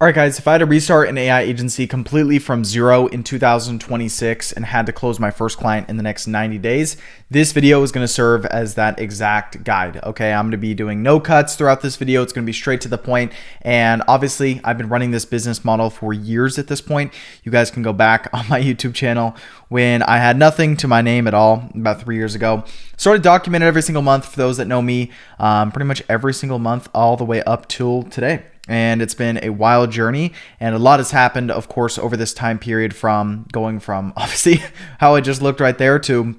All right, guys, if I had to restart an AI agency completely from zero in 2026 and had to close my first client in the next 90 days, this video is going to serve as that exact guide. Okay, I'm going to be doing no cuts throughout this video. It's going to be straight to the point. And obviously, I've been running this business model for years at this point. You guys can go back on my YouTube channel when I had nothing to my name at all about 3 years ago. Started documenting every single month for those that know me, pretty much every single month all the way up till today. And it's been a wild journey, and a lot has happened, of course, over this time period, from going from obviously how I just looked right there to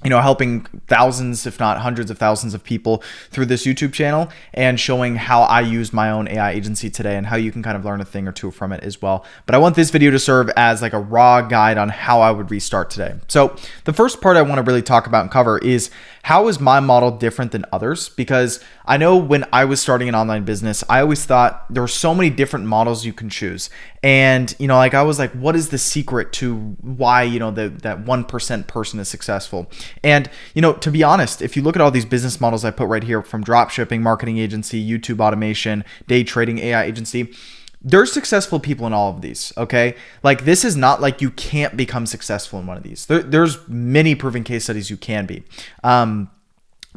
helping thousands, if not hundreds of thousands of people through this YouTube channel, and showing how I use my own AI agency today and how you can kind of learn a thing or two from it as well. But I want this video to serve as like a raw guide on how I would restart today. So the first part I want to really talk about and cover is how is my model different than others? Because I know when I was starting an online business, I always thought there were so many different models you can choose. And, I was like, what is the secret to why, that 1% person is successful? And, to be honest, if you look at all these business models I put right here, from drop shipping, marketing agency, YouTube automation, day trading, AI agency, there's successful people in all of these, okay? Like, this is not like you can't become successful in one of these. There's many proven case studies you can be.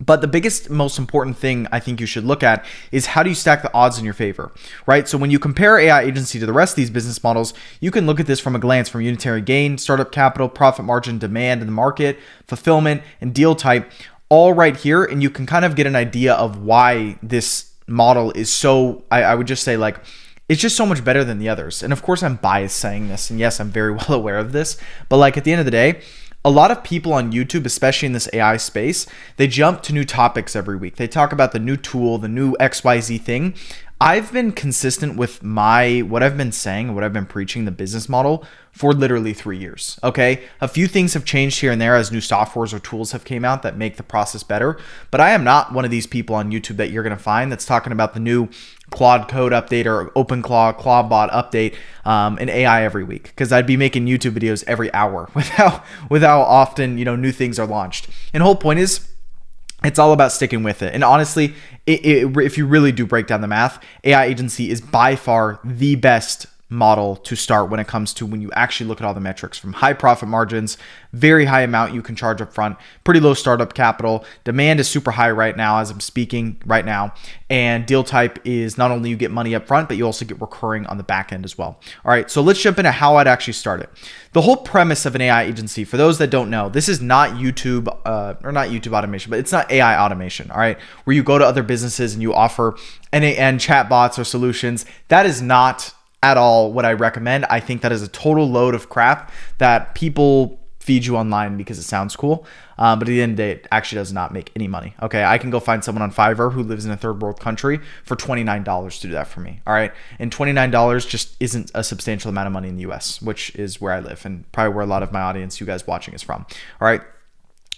But the biggest, most important thing I think you should look at is how do you stack the odds in your favor, right? So when you compare AI agency to the rest of these business models, you can look at this from a glance, from unitary gain, startup capital, profit margin, demand in the market, fulfillment, and deal type, all right here. And you can kind of get an idea of why this model is so, I would just say, like, it's just so much better than the others. And of course, I'm biased saying this, and yes, I'm very well aware of this, but like at the end of the day, a lot of people on YouTube, especially in this AI space, they jump to new topics every week. They talk about the new tool, the new XYZ thing. I've been consistent with what I've been saying, what I've been preaching, the business model, for literally 3 years, okay? A few things have changed here and there as new softwares or tools have came out that make the process better, but I am not one of these people on YouTube that you're gonna find that's talking about the new Claude Code update or OpenClaw, Clawbot update in AI every week, because I'd be making YouTube videos every hour with how often new things are launched. And the whole point is, it's all about sticking with it. And honestly, if you really do break down the math, AI agency is by far the best model to start when it comes to when you actually look at all the metrics, from high profit margins, very high amount you can charge up front, pretty low startup capital, demand is super high right now as I'm speaking right now, and deal type is not only you get money up front, but you also get recurring on the back end as well. All right, so let's jump into how I'd actually start it. The whole premise of an AI agency, for those that don't know, this is not YouTube or not YouTube automation, but it's not AI automation, all right, where you go to other businesses and you offer and chatbots or solutions. That is not at all what I recommend. I think that is a total load of crap that people feed you online because it sounds cool. But at the end of the day, it actually does not make any money. Okay, I can go find someone on Fiverr who lives in a third world country for $29 to do that for me. All right, and $29 just isn't a substantial amount of money in the US, which is where I live and probably where a lot of my audience, you guys watching, is from. All right.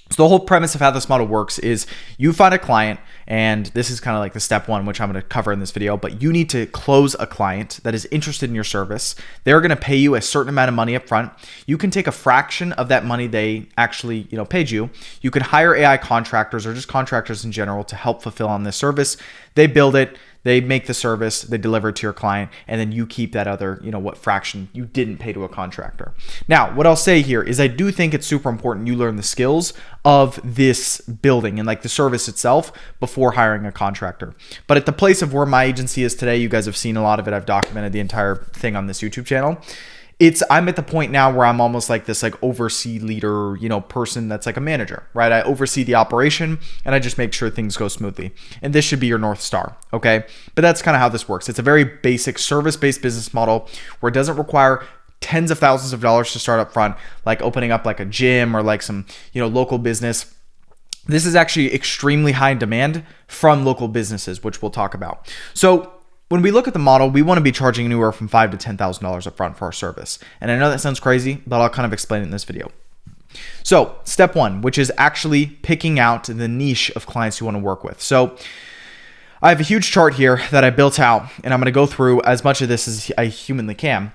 So the whole premise of how this model works is you find a client, and this is kind of like the step one, which I'm going to cover in this video, but you need to close a client that is interested in your service. They're going to pay you a certain amount of money up front. You can take a fraction of that money they actually, paid you. You can hire AI contractors or just contractors in general to help fulfill on this service. They build it. They make the service, they deliver it to your client, and then you keep that other, what fraction you didn't pay to a contractor. Now, what I'll say here is I do think it's super important you learn the skills of this building and like the service itself before hiring a contractor. But at the place of where my agency is today, you guys have seen a lot of it. I've documented the entire thing on this YouTube channel. I'm at the point now where I'm almost like this oversee leader, person that's like a manager, right? I oversee the operation and I just make sure things go smoothly. And this should be your North Star, okay? But that's kind of how this works. It's a very basic service-based business model where it doesn't require tens of thousands of dollars to start up front, like opening up like a gym or like some, local business. This is actually extremely high in demand from local businesses, which we'll talk about. So when we look at the model, we want to be charging anywhere from $5,000 to $10,000 up front for our service. And I know that sounds crazy, but I'll kind of explain it in this video. So step one, which is actually picking out the niche of clients you want to work with. So I have a huge chart here that I built out, and I'm going to go through as much of this as I humanly can.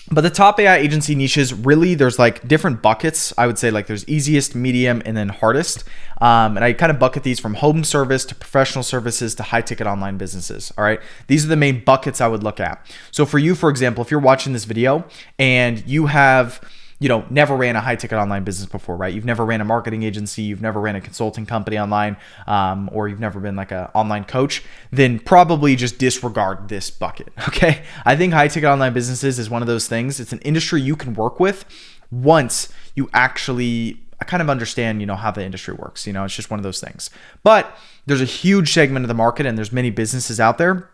But the top AI agency niches, really, there's like different buckets. I would say like there's easiest, medium, and then hardest. And I kind of bucket these from home service to professional services to high ticket online businesses. All right. These are the main buckets I would look at. So for you, for example, if you're watching this video and you have, never ran a high ticket online business before, right? You've never ran a marketing agency, you've never ran a consulting company online, or you've never been like an online coach, then probably just disregard this bucket, okay? I think high ticket online businesses is one of those things. It's an industry you can work with once you actually kind of understand, how the industry works. It's just one of those things. But there's a huge segment of the market and there's many businesses out there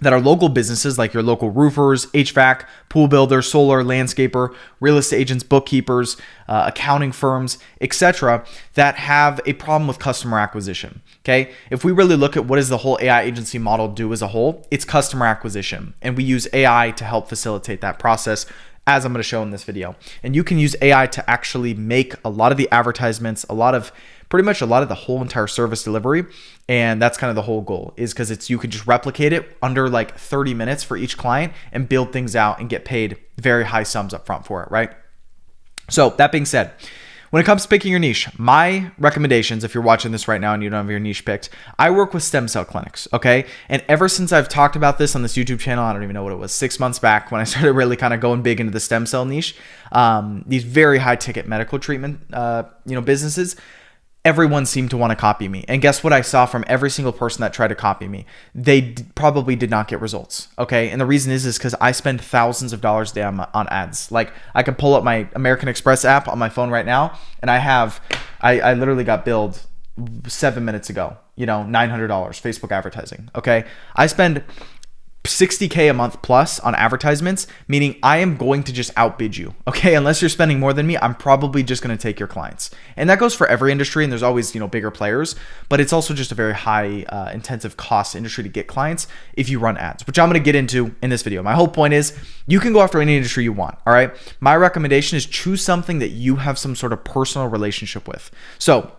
that are local businesses like your local roofers, HVAC, pool builder, solar, landscaper, real estate agents, bookkeepers, accounting firms, etc., that have a problem with customer acquisition. Okay. If we really look at what does the whole AI agency model do as a whole, it's customer acquisition. And we use AI to help facilitate that process, as I'm going to show in this video. And you can use AI to actually make a lot of the advertisements, pretty much a lot of the whole entire service delivery. And that's kind of the whole goal, is because you could just replicate it under like 30 minutes for each client and build things out and get paid very high sums up front for it, right? So that being said, when it comes to picking your niche, my recommendations, if you're watching this right now and you don't have your niche picked, I work with stem cell clinics, okay? And ever since I've talked about this on this YouTube channel, I don't even know what it was, 6 months back when I started really kind of going big into the stem cell niche, these very high ticket medical treatment, businesses, everyone seemed to want to copy me. And guess what I saw from every single person that tried to copy me? They probably did not get results, okay? And the reason is because I spend thousands of dollars a day on ads. Like I could pull up my American Express app on my phone right now, and I literally got billed 7 minutes ago, $900 Facebook advertising, okay? I spend $60K a month plus on advertisements, meaning I am going to just outbid you, okay? Unless you're spending more than me, I'm probably just going to take your clients. And that goes for every industry, and there's always, bigger players, but it's also just a very high intensive cost industry to get clients if you run ads, which I'm going to get into in this video. My whole point is you can go after any industry you want, all right? My recommendation is choose something that you have some sort of personal relationship with. So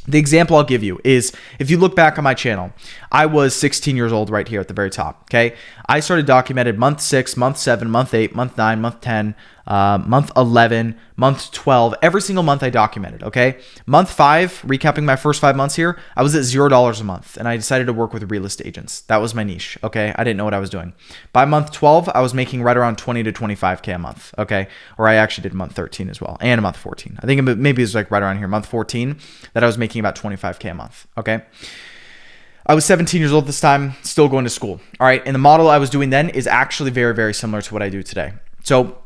the example I'll give you is, if you look back on my channel, I was 16 years old right here at the very top, okay? I started documented month 6, month 7, month 8, month 9, month 10, month 11, month 12. Every single month I documented, okay? Month 5, recapping my first 5 months here, I was at $0 a month, and I decided to work with real estate agents. That was my niche, okay? I didn't know what I was doing. By month 12, I was making right around 20 to 25K a month, okay? Or I actually did month 13 as well, and month 14. I think maybe it was like right around here, month 14, that I was making about 25K a month, okay? I was 17 years old this time, still going to school. All right. And the model I was doing then is actually very, very similar to what I do today. So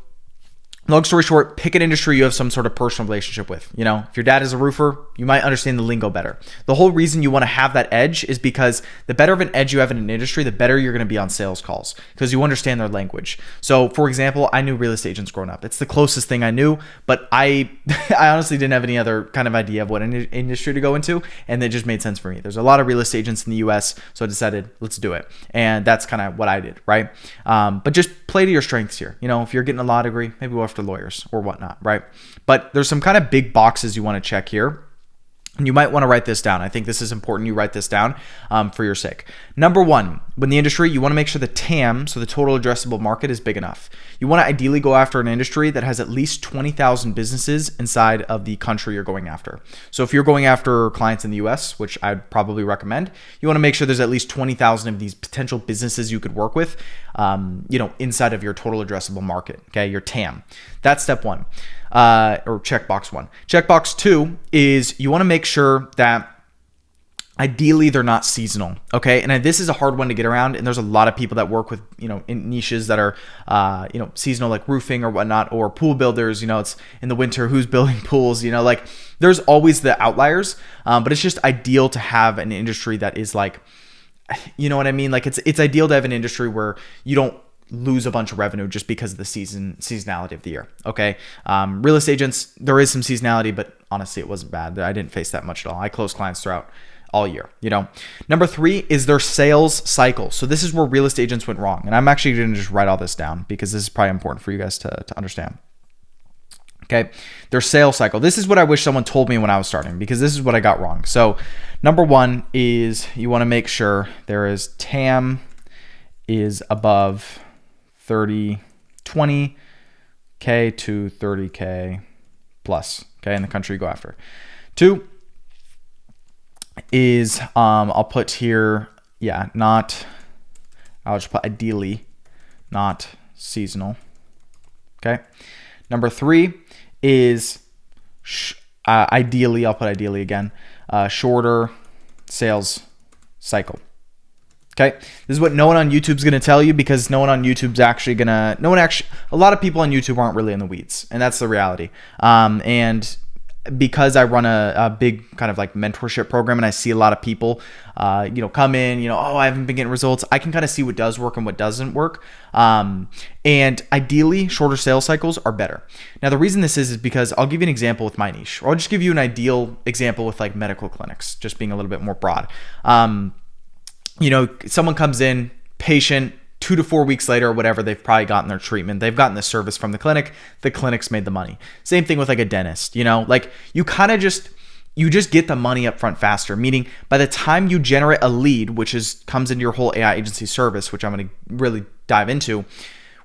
long story short, pick an industry you have some sort of personal relationship with. If your dad is a roofer, you might understand the lingo better. The whole reason you want to have that edge is because the better of an edge you have in an industry, the better you're going to be on sales calls, because you understand their language. So for example, I knew real estate agents growing up. It's the closest thing I knew, but I honestly didn't have any other kind of idea of what industry to go into. And it just made sense for me. There's a lot of real estate agents in the US. So I decided, let's do it. And that's kind of what I did, right? But just play to your strengths here. If you're getting a law degree, maybe go after lawyers or whatnot, right? But there's some kind of big boxes you want to check here. And you might want to write this down. I think this is important. You write this down for your sake. Number 1, when the industry, you want to make sure the TAM, so the total addressable market, is big enough. You want to ideally go after an industry that has at least 20,000 businesses inside of the country you're going after. So if you're going after clients in the US, which I'd probably recommend, you want to make sure there's at least 20,000 of these potential businesses you could work with, inside of your total addressable market, okay, your TAM. That's step 1. Or checkbox 1. Checkbox 2 is you want to make sure that ideally they're not seasonal, okay? And this is a hard one to get around, and there's a lot of people that work with, in niches that are, seasonal, like roofing or whatnot, or pool builders. It's in the winter, who's building pools, like there's always the outliers, but it's just ideal to have an industry that is like, you know what I mean? Like it's ideal to have an industry where you don't lose a bunch of revenue just because of the seasonality of the year. Okay. Real estate agents, there is some seasonality, but honestly, it wasn't bad. I didn't face that much at all. I closed clients throughout all year, Number 3 is their sales cycle. So this is where real estate agents went wrong. And I'm actually going to just write all this down because this is probably important for you guys to understand. Okay. Their sales cycle. This is what I wish someone told me when I was starting, because this is what I got wrong. So number 1 is you want to make sure there is TAM is above 30 20K to 30K plus, okay, in the country you go after. 2 is, I'll put here, I'll just put ideally not seasonal, okay. Number 3 is ideally, I'll put ideally again, shorter sales cycle. Okay, this is what no one on YouTube's gonna tell you, because no one on YouTube's actually gonna, a lot of people on YouTube aren't really in the weeds, and that's the reality. And because I run a big kind of like mentorship program, and I see a lot of people, come in, oh, I haven't been getting results. I can kind of see what does work and what doesn't work. And ideally, shorter sales cycles are better. Now, the reason this is because I'll give you an example with my niche, or I'll just give you an ideal example with like medical clinics, just being a little bit more broad. Someone comes in, patient, 2 to 4 weeks later or whatever, they've probably gotten their treatment. They've gotten the service from the clinic's made the money. Same thing with like a dentist, like you kind of just get the money up front faster, meaning by the time you generate a lead, which comes into your whole AI agency service, which I'm going to really dive into,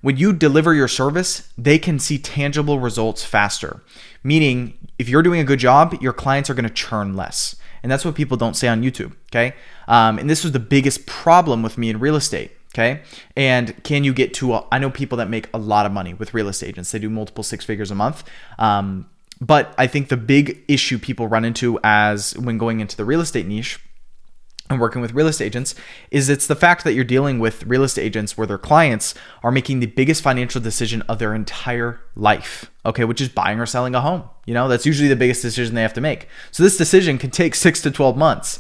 when you deliver your service, they can see tangible results faster. Meaning if you're doing a good job, your clients are going to churn less. And that's what people don't say on YouTube, okay? And this was the biggest problem with me in real estate, okay? And can you get to, I know people that make a lot of money with real estate agents. They do multiple 6 figures a month. But I think the big issue people run into when going into the real estate niche and working with real estate agents is it's the fact that you're dealing with real estate agents where their clients are making the biggest financial decision of their entire life, okay, which is buying or selling a home. That's usually the biggest decision they have to make. So this decision can take 6 to 12 months,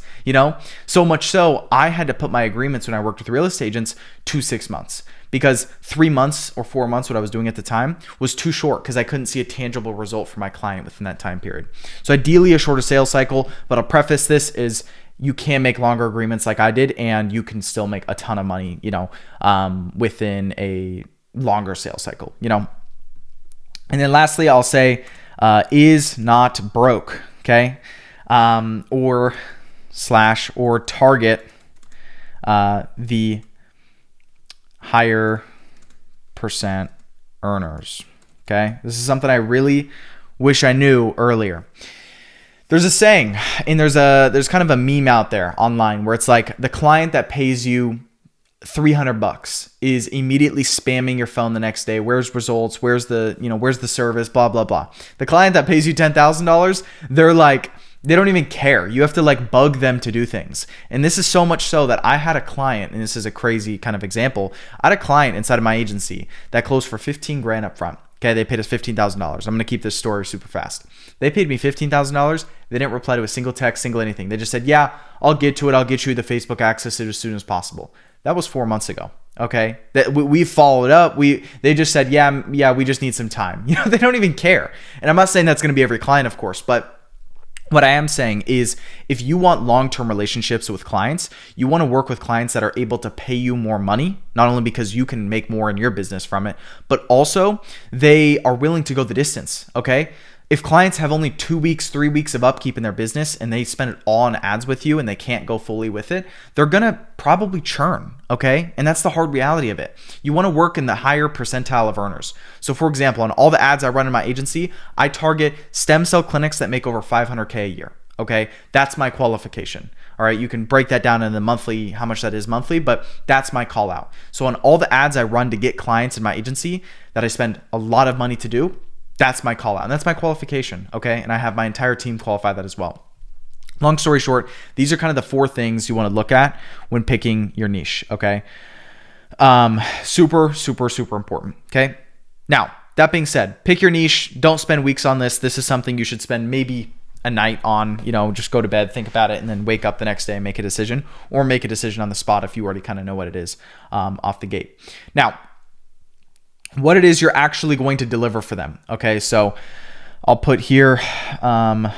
so much so I had to put my agreements when I worked with real estate agents to 6 months, because 3 months or 4 months, what I was doing at the time, was too short because I couldn't see a tangible result for my client within that time period. So ideally a shorter sales cycle, but I'll preface this is you can make longer agreements like I did, and you can still make a ton of money, within a longer sales cycle, And then lastly, I'll say, is not broke, okay? Or target the higher percent earners, okay? This is something I really wish I knew earlier. There's a saying, and there's kind of a meme out there online where it's like the client that pays you $300 is immediately spamming your phone the next day. Where's results? Where's the service? Blah, blah, blah. The client that pays you $10,000, they're like, they don't even care. You have to like bug them to do things. And this is so much so that I had a client, and this is a crazy kind of example. I had a client inside of my agency that closed for 15 grand up front. Okay, they paid us $15,000. I'm going to keep this story super fast. They paid me $15,000. They didn't reply to a single text, single anything. They just said, yeah, I'll get to it. I'll get you the Facebook access as soon as possible. That was 4 months ago. Okay, that we followed up. They just said, yeah, we just need some time. They don't even care. And I'm not saying that's going to be every client, of course, but what I am saying is if you want long-term relationships with clients, you want to work with clients that are able to pay you more money, not only because you can make more in your business from it, but also they are willing to go the distance, okay? If clients have only 2 weeks, 3 weeks of upkeep in their business and they spend it all on ads with you and they can't go fully with it, they're going to probably churn, okay? And that's the hard reality of it. You want to work in the higher percentile of earners. So for example, on all the ads I run in my agency, I target stem cell clinics that make over $500K a year, okay? That's my qualification. All right, you can break that down in the monthly, how much that is monthly, but that's my call out. So on all the ads I run to get clients in my agency that I spend a lot of money to do, that's my call out, and that's my qualification, okay? And I have my entire team qualify that as well. Long story short, these are kind of the 4 things you want to look at when picking your niche, okay? Super, super, super important, okay? Now, that being said, pick your niche. Don't spend weeks on this. This is something you should spend maybe a night on, just go to bed, think about it, and then wake up the next day and make a decision, or make a decision on the spot if you already kind of know what it is off the gate. Now, what it is you're actually going to deliver for them. Okay, so I'll put here, I'll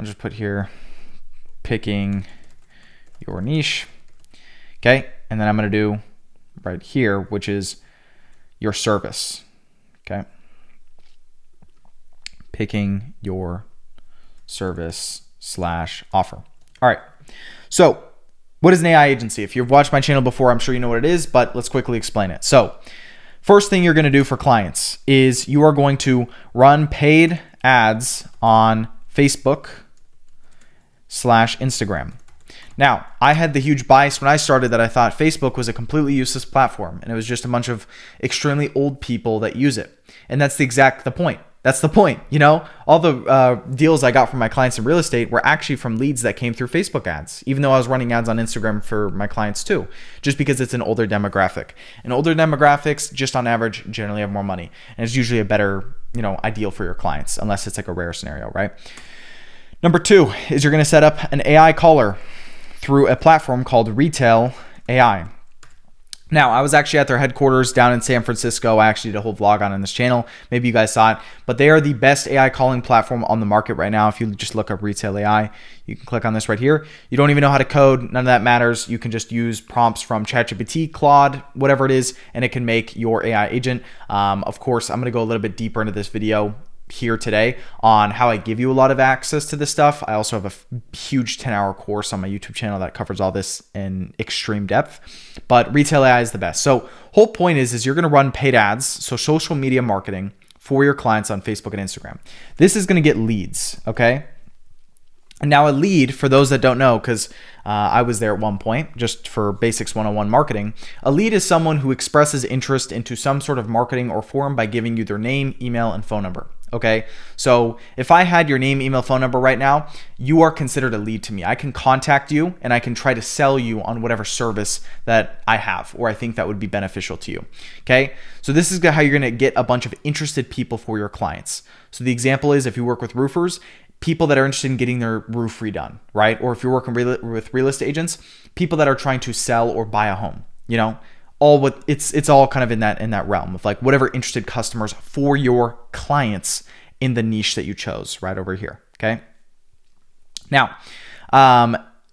just put here, picking your niche. Okay, and then I'm going to do right here, which is your service. Okay, picking your service / offer. All right, so what is an AI agency? If you've watched my channel before, I'm sure you know what it is, but let's quickly explain it. So First thing you're going to do for clients is you are going to run paid ads on Facebook/Instagram. Now, I had the huge bias when I started that I thought Facebook was a completely useless platform and it was just a bunch of extremely old people that use it. And that's the point. That's the point. All the deals I got from my clients in real estate were actually from leads that came through Facebook ads, even though I was running ads on Instagram for my clients too, just because it's an older demographic. And older demographics, just on average, generally have more money. And it's usually a better, ideal for your clients, unless it's like a rare scenario, right? Number 2 is you're going to set up an AI caller through a platform called Retail AI. Now, I was actually at their headquarters down in San Francisco. I actually did a whole vlog on this channel. Maybe you guys saw it, but they are the best AI calling platform on the market right now. If you just look up Retail AI, you can click on this right here. You don't even know how to code. None of that matters. You can just use prompts from ChatGPT, Claude, whatever it is, and it can make your AI agent. Of course, I'm going to go a little bit deeper into this video here today on how I give you a lot of access to this stuff. I also have a huge 10-hour course on my YouTube channel that covers all this in extreme depth, but Retail AI is the best. So whole point is you're going to run paid ads, so social media marketing for your clients on Facebook and Instagram. This is going to get leads, okay? And now a lead, for those that don't know, because I was there at one point, just for Basics 101 marketing, a lead is someone who expresses interest into some sort of marketing or forum by giving you their name, email, and phone number. Okay, so if I had your name, email, phone number right now, you are considered a lead to me. I can contact you and I can try to sell you on whatever service that I have or I think that would be beneficial to you. Okay, so this is how you're going to get a bunch of interested people for your clients. So the example is if you work with roofers, people that are interested in getting their roof redone, right? Or if you're working with real estate agents, people that are trying to sell or buy a home, it's all kind of in that realm of like whatever interested customers for your clients in the niche that you chose right over here. Okay. Now,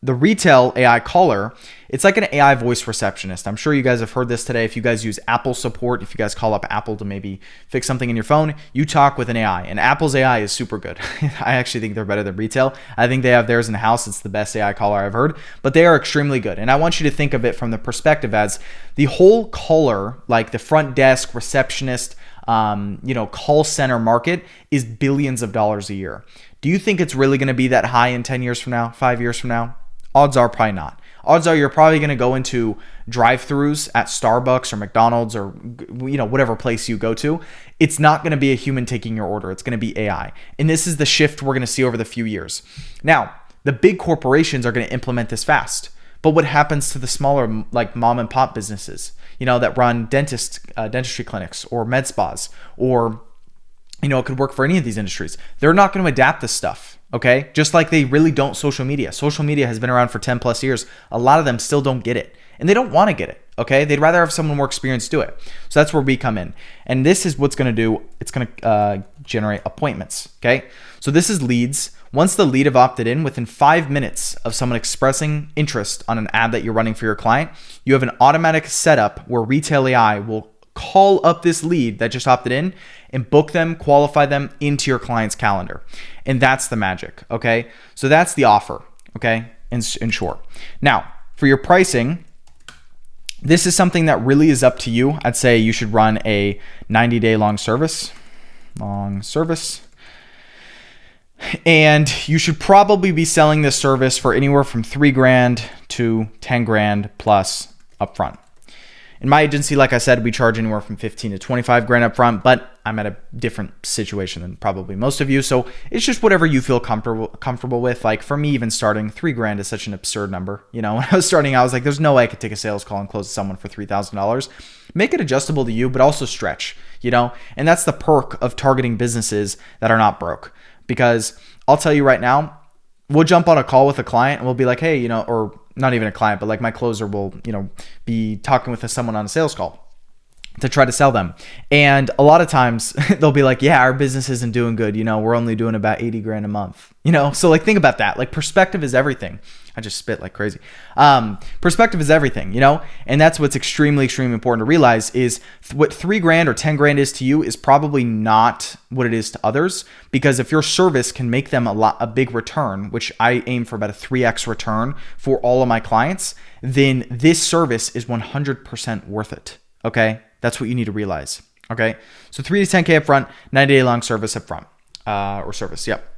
the Retail AI caller, it's like an AI voice receptionist. I'm sure you guys have heard this today. If you guys use Apple support, if you guys call up Apple to maybe fix something in your phone, you talk with an AI, and Apple's AI is super good. I actually think they're better than Retail. I think they have theirs in house. It's the best AI caller I've heard, but they are extremely good. And I want you to think of it from the perspective as the whole caller, like the front desk, receptionist, call center market is billions of dollars a year. Do you think it's really going to be that high in 10 years from now, 5 years from now? Odds are probably not. Odds are you're probably going to go into drive-thrus at Starbucks or McDonald's or whatever place you go to. It's not going to be a human taking your order. It's going to be AI. And this is the shift we're going to see over the few years. Now, the big corporations are going to implement this fast. But what happens to the smaller, like mom and pop businesses, that run dentistry clinics or med spas, or it could work for any of these industries. They're not going to adapt this stuff. Okay. Just like they really don't social media. Social media has been around for 10 plus years. A lot of them still don't get it and they don't want to get it. Okay. They'd rather have someone more experienced do it. So that's where we come in. And this is what's going to do. It's going to generate appointments. Okay. So this is leads. Once the lead have opted in, within 5 minutes of someone expressing interest on an ad that you're running for your client, you have an automatic setup where Retail AI will call up this lead that just opted in and book them, qualify them into your client's calendar. And that's the magic, okay? So that's the offer, okay, in short. Now, for your pricing, this is something that really is up to you. I'd say you should run a 90-day long service. And you should probably be selling this service for anywhere from $3,000 to $10,000 plus upfront. In my agency, like I said, we charge anywhere from $15,000 to $25,000 up front, but I'm at a different situation than probably most of you. So it's just whatever you feel comfortable with. Like for me, even starting, $3,000 is such an absurd number. When I was starting, I was like, there's no way I could take a sales call and close someone for $3,000. Make it adjustable to you, but also stretch, and that's the perk of targeting businesses that are not broke. Because I'll tell you right now, we'll jump on a call with a client and we'll be like, hey, or not even a client, but like my closer will, be talking with someone on a sales call to try to sell them. And a lot of times they'll be like, yeah, our business isn't doing good. We're only doing about $80,000 a month, so like, think about that. Like perspective is everything. I just spit like crazy. Perspective is everything, and that's what's extremely, extremely important to realize is what $3,000 or $10,000 is to you is probably not what it is to others. Because if your service can make them a big return, which I aim for about a 3x return for all of my clients, then this service is 100% worth it. Okay. That's what you need to realize. Okay. So 3 to 10K up front, 90-day long service up front, or service. Yep.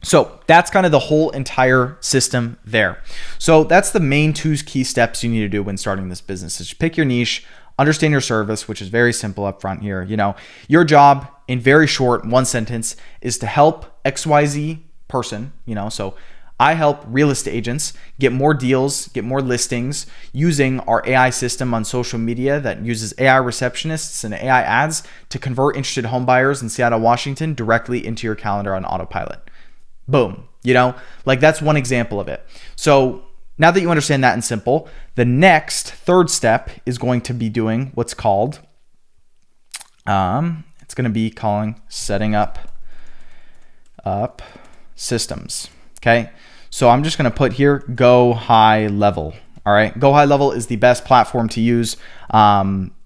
So that's kind of the whole entire system there. So that's the main 2 key steps you need to do when starting this business is pick your niche, understand your service, which is very simple up front here. You know, your job in very short, 1 sentence is to help XYZ person, you know, so I help real estate agents get more deals, get more listings using our AI system on social media that uses AI receptionists and AI ads to convert interested home buyers in Seattle, Washington directly into your calendar on autopilot. Boom. You know, like that's one example of it. So now that you understand that in simple, the next 3rd step is going to be doing what's called, it's going to be calling setting up systems. Okay. So I'm just going to put here, GoHighLevel. All right. GoHighLevel is the best platform to use.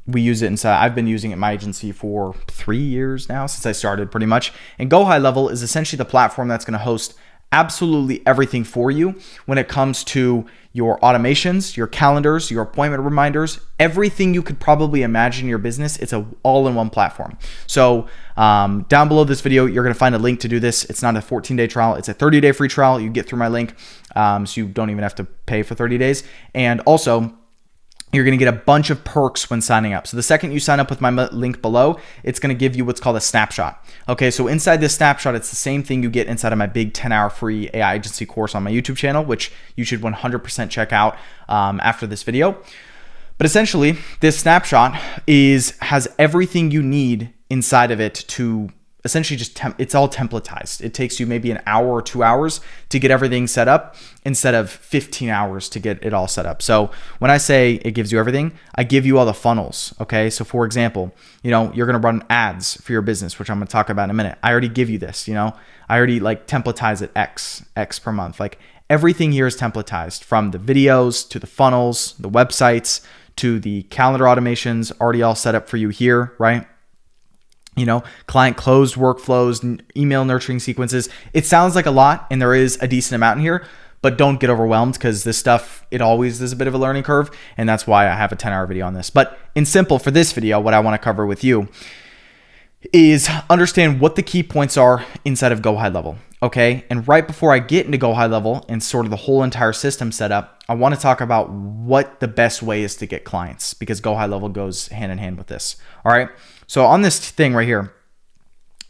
We use it inside. I've been using it in my agency for 3 years now, since I started pretty much. And GoHighLevel is essentially the platform that's going to host absolutely everything for you when it comes to your automations, your calendars, your appointment reminders, everything you could probably imagine in your business. It's a all-in-one platform. So down below this video, you're going to find a link to do this. It's not a 14-day trial. It's a 30-day free trial. You get through my link, so you don't even have to pay for 30 days. And also, you're going to get a bunch of perks when signing up. So the second you sign up with my link below, it's going to give you what's called a snapshot. Okay, so inside this snapshot, it's the same thing you get inside of my big 10-hour free AI agency course on my YouTube channel, which you should 100% check out after this video. But essentially, this snapshot has everything you need inside of it to essentially just it's all templatized. It takes you maybe an hour or 2 hours to get everything set up instead of 15 hours to get it all set up. So when I say it gives you everything, I give you all the funnels. Okay. So for example, you know, you're going to run ads for your business, which I'm going to talk about in a minute. I already give you this, you know, I already like templatize it X per month. Like everything here is templatized, from the videos to the funnels, the websites, to the calendar automations already all set up for you here, right? You know, client closed workflows, email nurturing sequences. It sounds like a lot, and there is a decent amount in here, but don't get overwhelmed, because this stuff, it always is a bit of a learning curve. And that's why I have a 10-hour video on this. But in simple, for this video, what I want to cover with you is understand what the key points are inside of GoHighLevel. Okay. And right before I get into GoHighLevel and sort of the whole entire system setup, I want to talk about what the best way is to get clients, because GoHighLevel goes hand in hand with this. All right. So on this thing right here,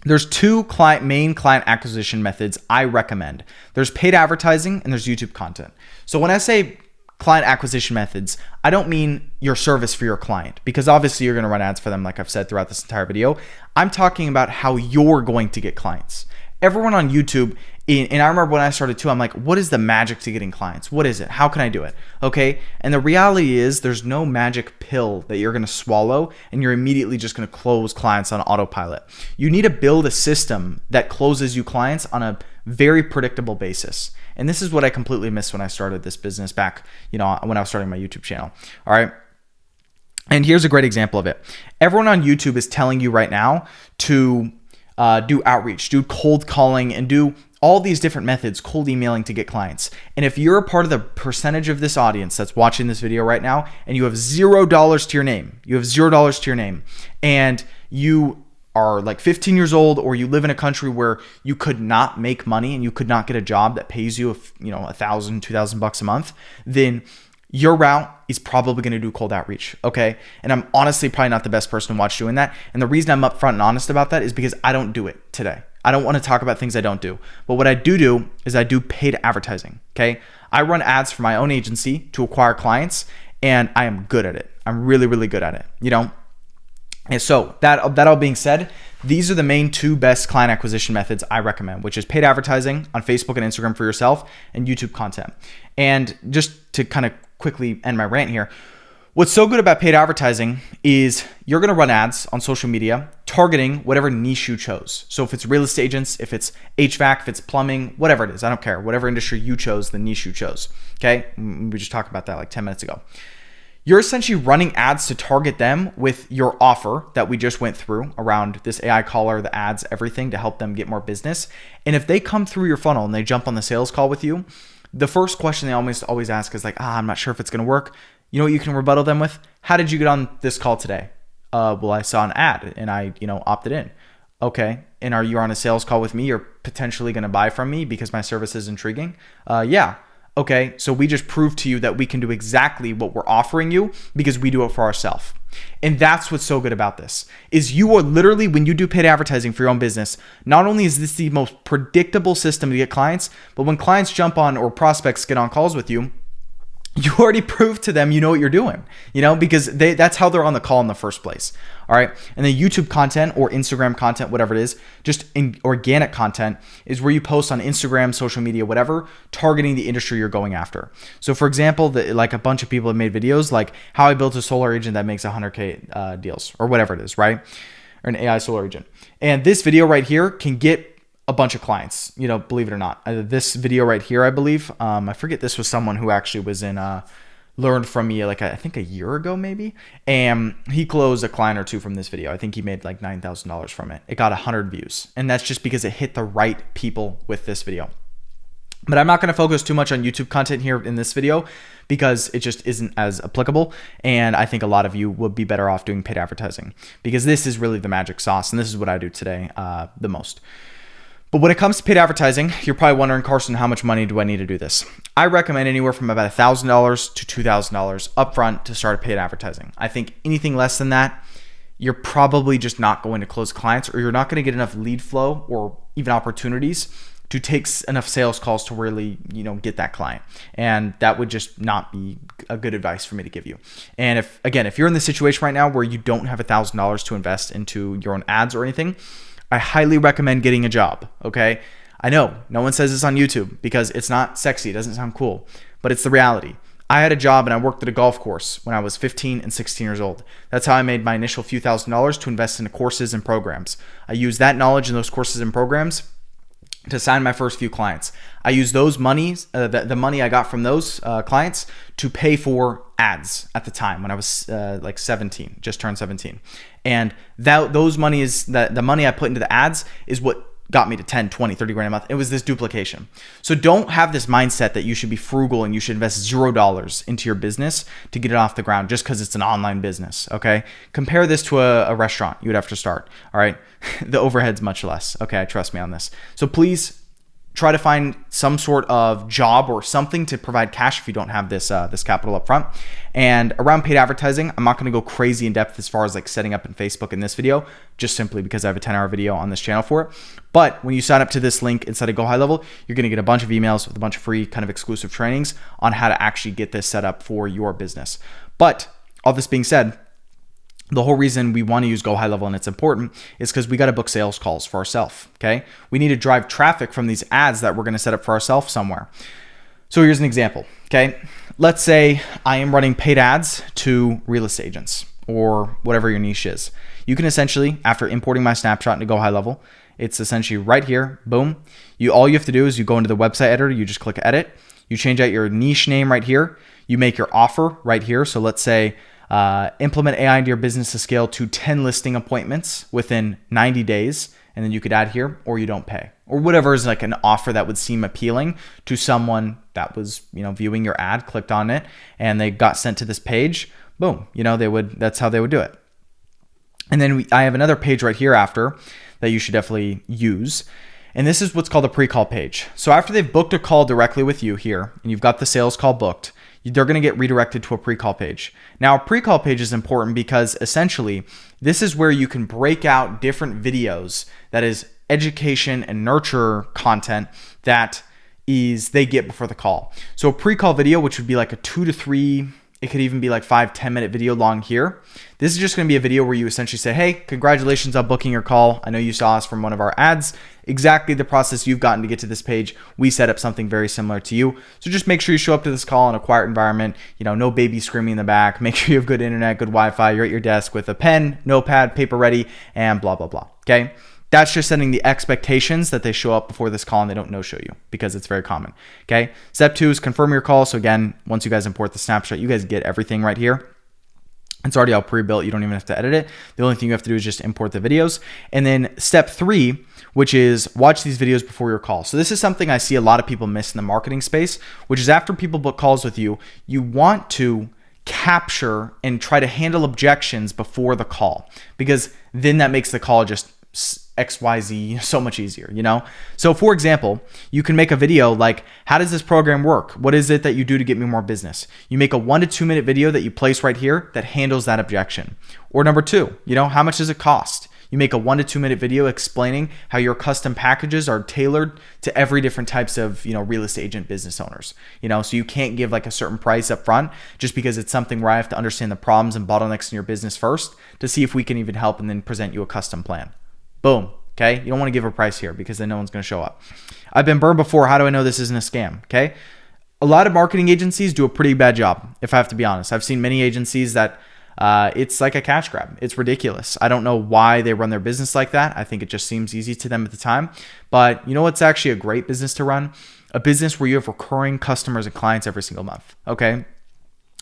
there's 2 main client acquisition methods I recommend. There's paid advertising and there's YouTube content. So when I say client acquisition methods, I don't mean your service for your client, because obviously you're going to run ads for them, like I've said throughout this entire video. I'm talking about how you're going to get clients. Everyone on YouTube, and I remember when I started too, I'm like, what is the magic to getting clients? What is it? How can I do it? Okay. And the reality is there's no magic pill that you're going to swallow and you're immediately just going to close clients on autopilot. You need to build a system that closes you clients on a very predictable basis. And this is what I completely missed when I started this business back, you know, when I was starting my YouTube channel. All right. And here's a great example of it. Everyone on YouTube is telling you right now to do outreach, do cold calling, and do all these different methods, cold emailing to get clients. And if you're a part of the percentage of this audience that's watching this video right now, and you have $0 to your name, and you are like 15 years old, or you live in a country where you could not make money and you could not get a job that pays you, $1,000, $2,000 a month, then your route is probably going to do cold outreach. Okay. And I'm honestly probably not the best person to watch doing that. And the reason I'm upfront and honest about that is because I don't do it today. I don't want to talk about things I don't do. But what I do is I do paid advertising. Okay. I run ads for my own agency to acquire clients, and I am good at it. I'm really, really good at it, you know? And so that all being said, these are the main 2 best client acquisition methods I recommend, which is paid advertising on Facebook and Instagram for yourself, and YouTube content. And just to kind of quickly end my rant here, what's so good about paid advertising is you're going to run ads on social media targeting whatever niche you chose. So if it's real estate agents, if it's HVAC, if it's plumbing, whatever it is, I don't care. Whatever industry you chose, the niche you chose. Okay. We just talked about that like 10 minutes ago. You're essentially running ads to target them with your offer that we just went through around this AI caller, the ads, everything to help them get more business. And if they come through your funnel and they jump on the sales call with you, the first question they always ask is like, I'm not sure if it's going to work. You know what you can rebuttal them with? How did you get on this call today? Well, I saw an ad and I, opted in. Okay. And are you on a sales call with me? You're potentially going to buy from me because my service is intriguing. Yeah. Okay. So we just proved to you that we can do exactly what we're offering you because we do it for ourselves. And that's what's so good about this is you are literally, when you do paid advertising for your own business, not only is this the most predictable system to get clients, but when clients jump on or prospects get on calls with you, you already proved to them you know what you're doing, because that's how they're on the call in the first place. All right. And then YouTube content or Instagram content, whatever it is, just organic content is where you post on Instagram, social media, whatever, targeting the industry you're going after. So for example, like a bunch of people have made videos like how I built a solar agent that makes 100K deals or whatever it is, right? Or an AI solar agent. And this video right here can get a bunch of clients, believe it or not. This video right here, I believe, I forget, this was someone who actually was learned from me like I think a year ago maybe, and he closed a client or two from this video. I think he made like $9,000 from it. It got 100 views, and that's just because it hit the right people with this video. But I'm not going to focus too much on YouTube content here in this video because it just isn't as applicable. And I think a lot of you would be better off doing paid advertising because this is really the magic sauce, and this is what I do today the most. But when it comes to paid advertising, you're probably wondering, Carson, how much money do I need to do this? I recommend anywhere from about $1,000 to $2,000 upfront to start paid advertising. I think anything less than that, you're probably just not going to close clients, or you're not going to get enough lead flow or even opportunities to take enough sales calls to really, get that client. And that would just not be a good advice for me to give you. And if you're in the situation right now where you don't have $1,000 to invest into your own ads or anything, I highly recommend getting a job, okay? I know no one says this on YouTube because it's not sexy, it doesn't sound cool, but it's the reality. I had a job and I worked at a golf course when I was 15 and 16 years old. That's how I made my initial few $1,000s to invest into courses and programs. I used that knowledge in those courses and programs to sign my first few clients. I used those monies, the money I got from those clients to pay for ads at the time when I was like 17, just turned 17. And those monies, the money I put into the ads is what got me to 10, 20, 30 grand a month. It was this duplication. So don't have this mindset that you should be frugal and you should invest $0 into your business to get it off the ground just because it's an online business, okay? Compare this to a restaurant you would have to start, all right? The overhead's much less, okay? Trust me on this. So please try to find some sort of job or something to provide cash if you don't have this capital up front. And around paid advertising, I'm not going to go crazy in depth as far as like setting up in Facebook in this video, just simply because I have a 10-hour video on this channel for it. But when you sign up to this link inside of GoHighLevel, you're going to get a bunch of emails with a bunch of free kind of exclusive trainings on how to actually get this set up for your business. But all this being said, the whole reason we want to use GoHighLevel and it's important is because we got to book sales calls for ourselves, okay? We need to drive traffic from these ads that we're going to set up for ourselves somewhere. So here's an example, okay? Let's say I am running paid ads to real estate agents or whatever your niche is. You can essentially, after importing my snapshot into GoHighLevel, it's essentially right here, boom. All you have to do is you go into the website editor, you just click edit, you change out your niche name right here, you make your offer right here. So let's say, implement AI into your business to scale to 10 listing appointments within 90 days. And then you could add here, or you don't pay, or whatever is like an offer that would seem appealing to someone that was, viewing your ad, clicked on it, and they got sent to this page. Boom, that's how they would do it. And then I have another page right here after that you should definitely use. And this is what's called a pre-call page. So after they've booked a call directly with you here, and you've got the sales call booked, they're going to get redirected to a pre-call page. Now, a pre-call page is important because essentially this is where you can break out different videos that is education and nurture content that they get before the call. So a pre-call video, which would be like a 2 to 3, it could even be like 5-10 minute video long here. This is just going to be a video where you essentially say, hey, congratulations on booking your call. I know you saw us from one of our ads. Exactly the process you've gotten to get to this page. We set up something very similar to you. So just make sure you show up to this call in a quiet environment, no baby screaming in the back. Make sure you have good internet, good Wi-Fi. You're at your desk with a pen, notepad, paper ready, and blah, blah, blah. Okay. That's just setting the expectations that they show up before this call and they don't no-show you because it's very common. Okay. Step 2 is confirm your call. So again, once you guys import the snapshot, you guys get everything right here. It's already all pre-built. You don't even have to edit it. The only thing you have to do is just import the videos. And then step 3, which is watch these videos before your call. So this is something I see a lot of people miss in the marketing space, which is after people book calls with you, you want to capture and try to handle objections before the call, because then that makes the call just XYZ so much easier, you know? So for example, you can make a video like, how does this program work? What is it that you do to get me more business? You make a 1 to 2 minute video that you place right here that handles that objection. Or number 2, you know, how much does it cost? You make a 1 to 2 minute video explaining how your custom packages are tailored to every different types of, you know, real estate agent business owners, you know, so you can't give like a certain price up front just because it's something where I have to understand the problems and bottlenecks in your business first to see if we can even help and then present you a custom plan. Boom. Okay. You don't want to give a price here because then no one's going to show up. I've been burned before. How do I know this isn't a scam? Okay. A lot of marketing agencies do a pretty bad job, if I have to be honest. I've seen many agencies that it's like a cash grab. It's ridiculous. I don't know why they run their business like that. I think it just seems easy to them at the time. But you know what's actually a great business to run? A business where you have recurring customers and clients every single month. Okay.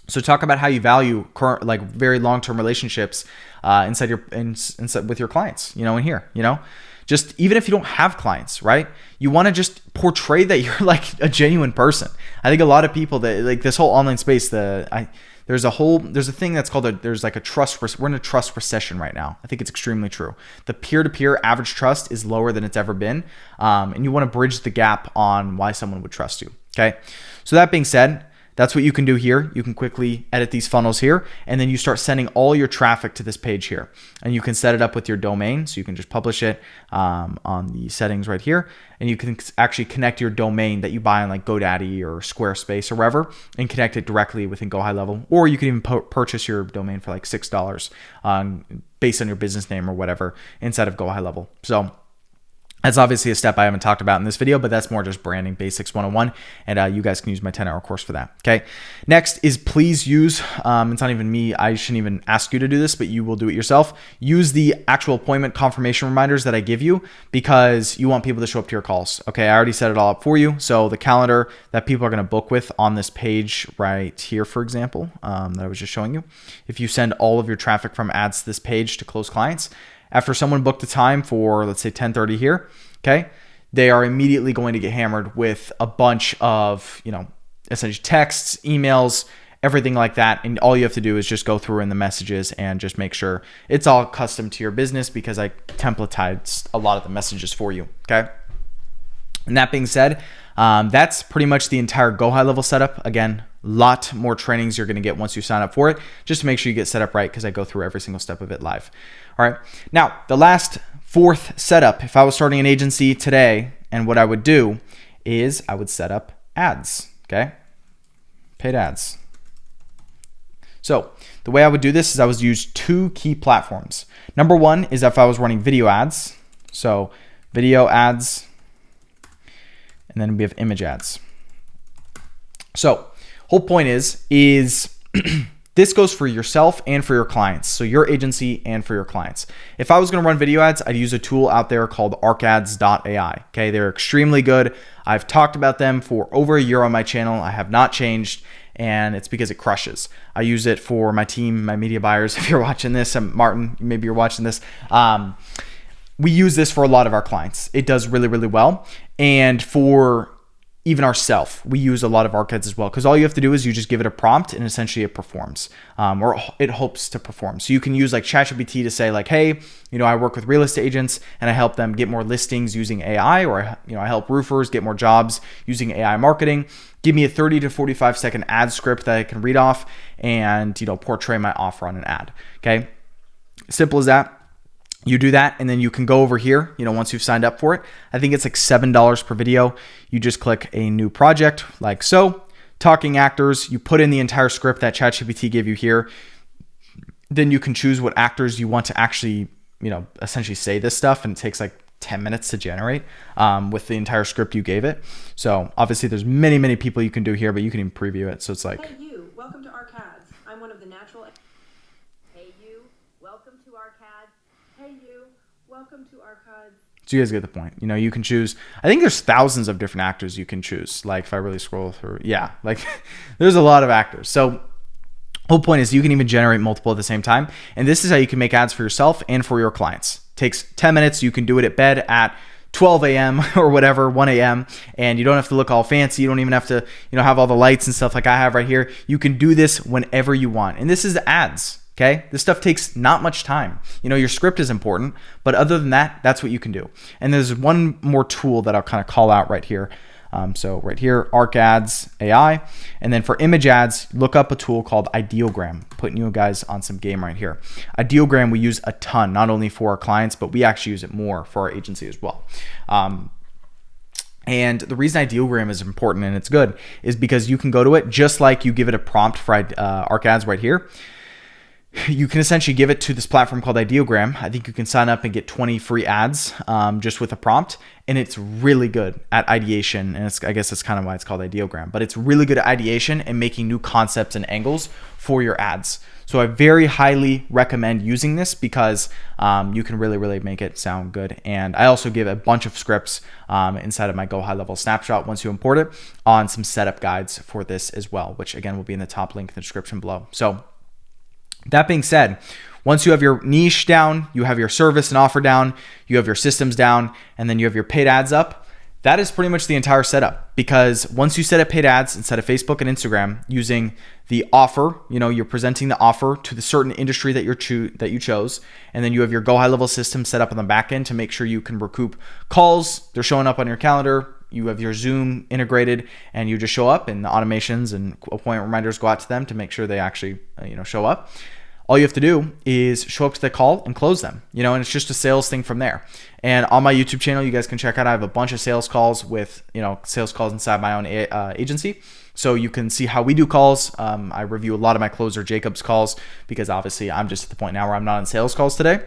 So talk about how you value current, like very long-term relationships inside with your clients, you know, in here, you know, just even if you don't have clients, right? You want to just portray that you're like a genuine person. I think a lot of people that like this whole online space, there's a thing that's called we're in a trust recession right now. I think it's extremely true. The peer-to-peer average trust is lower than it's ever been. And you want to bridge the gap on why someone would trust you. Okay. So that being said, that's what you can do here. You can quickly edit these funnels here, and then you start sending all your traffic to this page here. And you can set it up with your domain. So you can just publish it on the settings right here. And you can actually connect your domain that you buy on like GoDaddy or Squarespace or wherever and connect it directly within GoHighLevel. Or you can even purchase your domain for like $6 based on your business name or whatever inside of GoHighLevel. So that's obviously a step I haven't talked about in this video, but that's more just branding basics 101. And you guys can use my 10-hour course for that. Okay. Next is please use, it's not even me. I shouldn't even ask you to do this, but you will do it yourself. Use the actual appointment confirmation reminders that I give you because you want people to show up to your calls. Okay. I already set it all up for you. So the calendar that people are going to book with on this page right here, for example, that I was just showing you, if you send all of your traffic from ads to this page to close clients, after someone booked a time for, let's say 10:30 here, okay, they are immediately going to get hammered with a bunch of, you know, essentially texts, emails, everything like that. And all you have to do is just go through in the messages and just make sure it's all custom to your business because I templatized a lot of the messages for you, okay? And that being said, that's pretty much the entire GoHighLevel setup. Again, a lot more trainings you're going to get once you sign up for it, just to make sure you get set up right because I go through every single step of it live. All right. Now, the last 4th setup, if I was starting an agency today, and what I would do is I would set up ads, okay? Paid ads. So the way I would do this is I would use 2 key platforms. Number 1 is if I was running video ads. So video ads, and then we have image ads. So whole point is this goes for yourself and for your clients. So your agency and for your clients. If I was going to run video ads, I'd use a tool out there called arcads.ai. Okay. They're extremely good. I've talked about them for over a year on my channel. I have not changed, and it's because it crushes. I use it for my team, my media buyers. If you're watching this, Martin, maybe you're watching this. We use this for a lot of our clients. It does really, really well. And for even ourselves, we use a lot of ARCADs as well, because all you have to do is you just give it a prompt and essentially it performs, or it hopes to perform. So you can use like ChatGPT to say like, hey, you know, I work with real estate agents and I help them get more listings using AI, or, you know, I help roofers get more jobs using AI marketing. Give me a 30 to 45 second ad script that I can read off and, you know, portray my offer on an ad. Okay. Simple as that. You do that, and then you can go over here, you know, once you've signed up for it. I think it's like $7 per video. You just click a new project like so. Talking actors, you put in the entire script that ChatGPT gave you here. Then you can choose what actors you want to actually, you know, essentially say this stuff, and it takes like 10 minutes to generate with the entire script you gave it. So obviously there's many, many people you can do here, but you can even preview it. So it's like, hey you, welcome to ARCADS. I'm one of the natural. Hey you, welcome to ARCADS. Hey you, welcome to ARCADS. So you guys get the point. You know, you can choose, I think there's thousands of different actors you can choose. Like if I really scroll through, yeah, like there's a lot of actors. So whole point is you can even generate multiple at the same time. And this is how you can make ads for yourself and for your clients. Takes 10 minutes. You can do it at bed at 12 a.m. or whatever, 1 a.m. and you don't have to look all fancy. You don't even have to, have all the lights and stuff like I have right here. You can do this whenever you want. And this is ads. Okay, this stuff takes not much time. Your script is important, but other than that, that's what you can do. And there's one more tool that I'll kind of call out right here. So right here, Arc Ads AI. And then for image ads, look up a tool called Ideogram. Putting you guys on some game right here. Ideogram we use a ton, not only for our clients, but we actually use it more for our agency as well. And the reason Ideogram is important and it's good is because you can go to it just like you give it a prompt for Arc Ads right here. You can essentially give it to this platform called Ideogram. I think you can sign up and get 20 free ads just with a prompt. And it's really good at ideation. And I guess that's kind of why it's called Ideogram. But it's really good at ideation and making new concepts and angles for your ads. So I very highly recommend using this because you can really, really make it sound good. And I also give a bunch of scripts inside of my GoHighLevel snapshot once you import it on some setup guides for this as well, which again will be in the top link in the description below. So that being said, once you have your niche down, you have your service and offer down, you have your systems down, and then you have your paid ads up, that is pretty much the entire setup. Because once you set up paid ads inside of Facebook and Instagram using the offer, you're presenting the offer to the certain industry that you chose, and then you have your GoHighLevel system set up on the back end to make sure you can recoup calls. They're showing up on your calendar. You have your Zoom integrated, and you just show up, and the automations and appointment reminders go out to them to make sure they actually show up. All you have to do is show up to the call and close them, and it's just a sales thing from there. And on my YouTube channel, you guys can check out, I have a bunch of sales calls with, sales calls inside my own agency. So you can see how we do calls. I review a lot of my closer Jacob's calls because obviously I'm just at the point now where I'm not on sales calls today.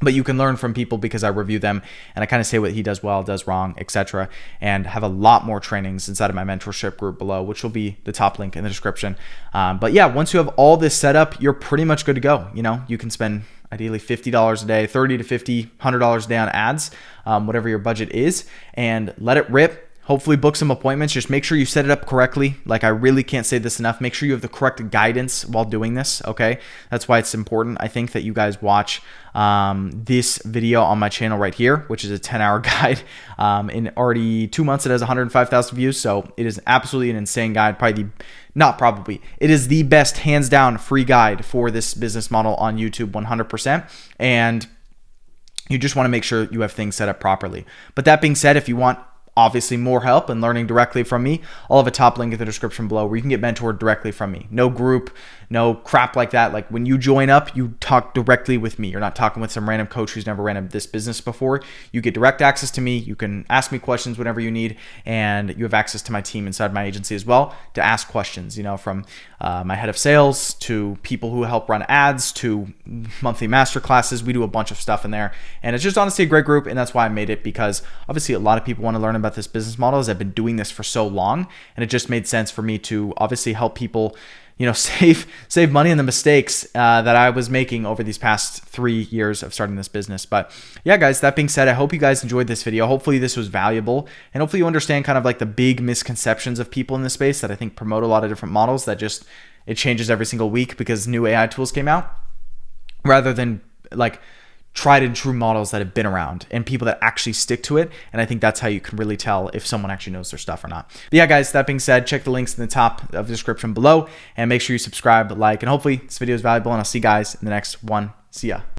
But you can learn from people because I review them and I kind of say what he does well, does wrong, etc. And have a lot more trainings inside of my mentorship group below, which will be the top link in the description. But yeah, once you have all this set up, you're pretty much good to go. You can spend ideally $50 a day, $30 to $50, $100 a day on ads, whatever your budget is, and let it rip. Hopefully book some appointments. Just make sure you set it up correctly. Like, I really can't say this enough. Make sure you have the correct guidance while doing this, okay? That's why it's important, I think, that you guys watch this video on my channel right here, which is a 10-hour guide. In already 2 months, it has 105,000 views. So it is absolutely an insane guide. It is the best, hands down, free guide for this business model on YouTube, 100%. And you just want to make sure you have things set up properly. But that being said, if you want obviously more help and learning directly from me, I'll have a top link in the description below where you can get mentored directly from me. No group, no crap like that. Like, when you join up, you talk directly with me. You're not talking with some random coach who's never ran this business before. You get direct access to me. You can ask me questions whenever you need, and you have access to my team inside my agency as well to ask questions, from my head of sales to people who help run ads to monthly master classes. We do a bunch of stuff in there, and it's just honestly a great group. And that's why I made it, because obviously a lot of people want to learn about this business model, as I've been doing this for so long, and it just made sense for me to obviously help people save money on the mistakes that I was making over these past 3 years of starting this business. But yeah, guys, that being said, I hope you guys enjoyed this video. Hopefully this was valuable, and hopefully you understand kind of like the big misconceptions of people in this space that I think promote a lot of different models that just, it changes every single week because new AI tools came out, rather than like tried and true models that have been around and people that actually stick to it. And I think that's how you can really tell if someone actually knows their stuff or not. But yeah, guys, that being said, check the links in the top of the description below, and make sure you subscribe, like, and hopefully this video is valuable, and I'll see you guys in the next one. See ya.